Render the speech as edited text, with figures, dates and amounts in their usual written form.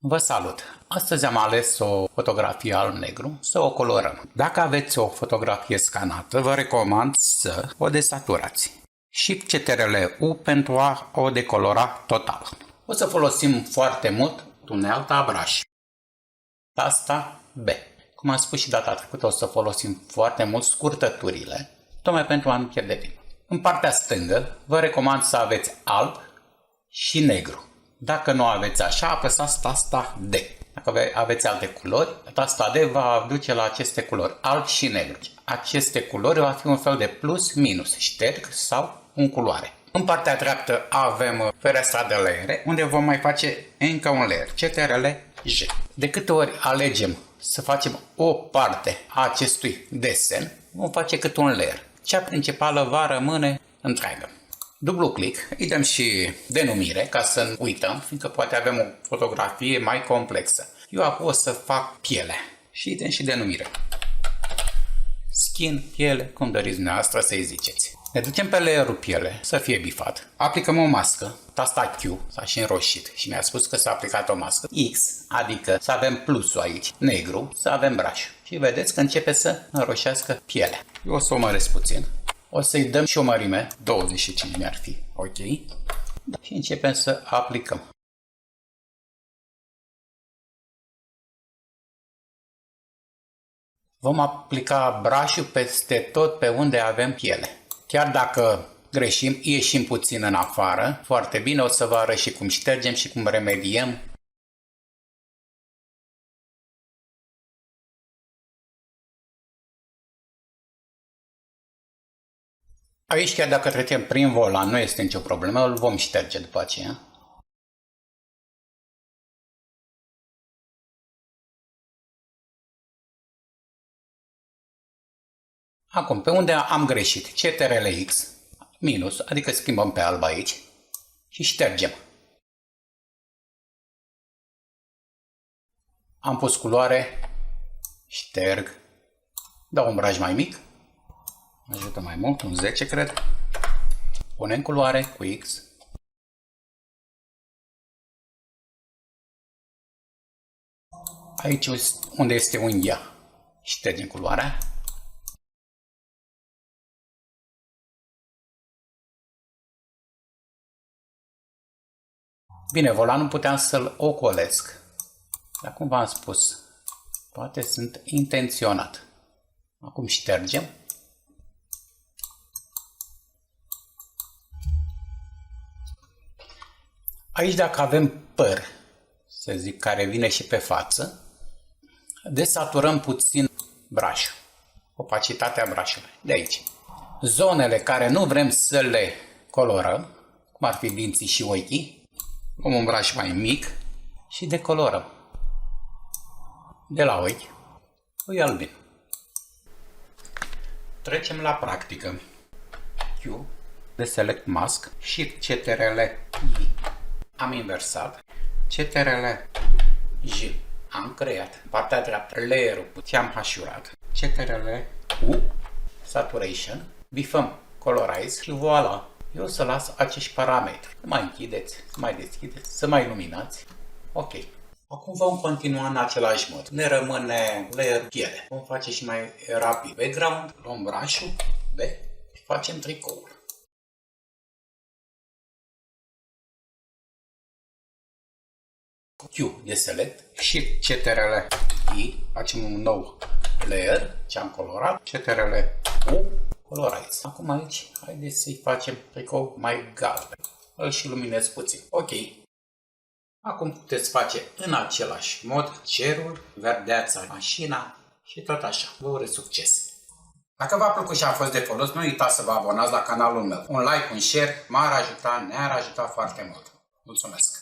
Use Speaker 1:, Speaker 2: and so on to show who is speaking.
Speaker 1: Vă salut! Astăzi am ales o fotografie alb-negru să o colorăm. Dacă aveți o fotografie scanată, vă recomand să o desaturați. Shift Ctrl-U pentru a o decolora total. O să folosim foarte mult unealta brush. Tasta B. Cum am spus și data trecută, o să folosim foarte mult scurtăturile, tocmai pentru a nu pierde timp. În partea stângă, vă recomand să aveți alb și negru. Dacă nu aveți așa, apăsați tasta D. Dacă aveți alte culori, tasta D va duce la aceste culori, alb și negru. Aceste culori va fi un fel de plus, minus, șterg sau în culoare. În partea dreaptă avem fereastra de layere, unde vom mai face încă un layer, Ctrl-J. De câte ori alegem să facem o parte a acestui desen, vom face cât un layer. Cea principală va rămâne întreagă. Dublu click, îi dăm și denumire ca să nu uităm, fiindcă poate avem o fotografie mai complexă. Eu acum o să fac piele și îi dăm și denumire. Skin, piele, cum doriți dumneavoastră să-i ziceți. Ne ducem pe layerul piele, să fie bifat. Aplicăm o mască, tasta Q, s-a și înroșit și mi-a spus că s-a aplicat o mască. X, adică să avem plusul aici, negru, să avem brush. Și vedeți că începe să înroșească pielea. Eu o să o măresc puțin. O să-i dăm și o mărime, 25 mi-ar fi, ok? Și începem să aplicăm. Vom aplica brush-ul peste tot pe unde avem piele. Chiar dacă greșim, ieșim puțin în afară, foarte bine, o să vă arăt și cum ștergem și cum remediem. Aici, chiar dacă trecem prin volan, nu este nicio problemă, îl vom șterge după aceea. Acum, pe unde am greșit, Ctrl-X, minus, adică schimbăm pe alb aici și ștergem. Am pus culoare, șterg, dau un braj mai mic, ajută mai mult, un 10 cred, punem culoare cu X. Aici unde este unghia, ștergem culoarea. Bine, volanul puteam să-l ocolesc, dar cum v-am spus, poate sunt intenționat. Acum ștergem. Aici dacă avem păr, să zic, care vine și pe față, desaturăm puțin brush-ul, opacitatea brush-ului, de aici. Zonele care nu vrem să le colorăm, cum ar fi dinții și ochii, luăm un brush mai mic și decolorăm. De la ochi, îi albin. Trecem la practică. Q, de select mask și Ctrl-I. Am inversat. Ctrl-J. Am creat. Partea dreaptă, layer-ul, ți-am hașurat. Ctrl-U, saturation. Bifăm colorize și voilà. Eu o să las acești parametri. Mai închideți, mai deschideți, să mai iluminați. Ok. Acum vom continua în același mod. Ne rămâne layer piele. Vom face și mai rapid. Background, luăm brush-ul, B, și facem tricoul. Q de select și Ctrl-I, facem un nou layer, ce am colorat, Ctrl-U, colorize. Acum aici, haideți să-i facem tricou mai galben. Îl și luminez puțin. Ok. Acum puteți face în același mod cerul, verdeața, mașina și tot așa. Vă urez succes! Dacă v-a plăcut și a fost de folos, nu uitați să vă abonați la canalul meu. Un like, un share m-ar ajuta, ne-ar ajuta foarte mult. Mulțumesc!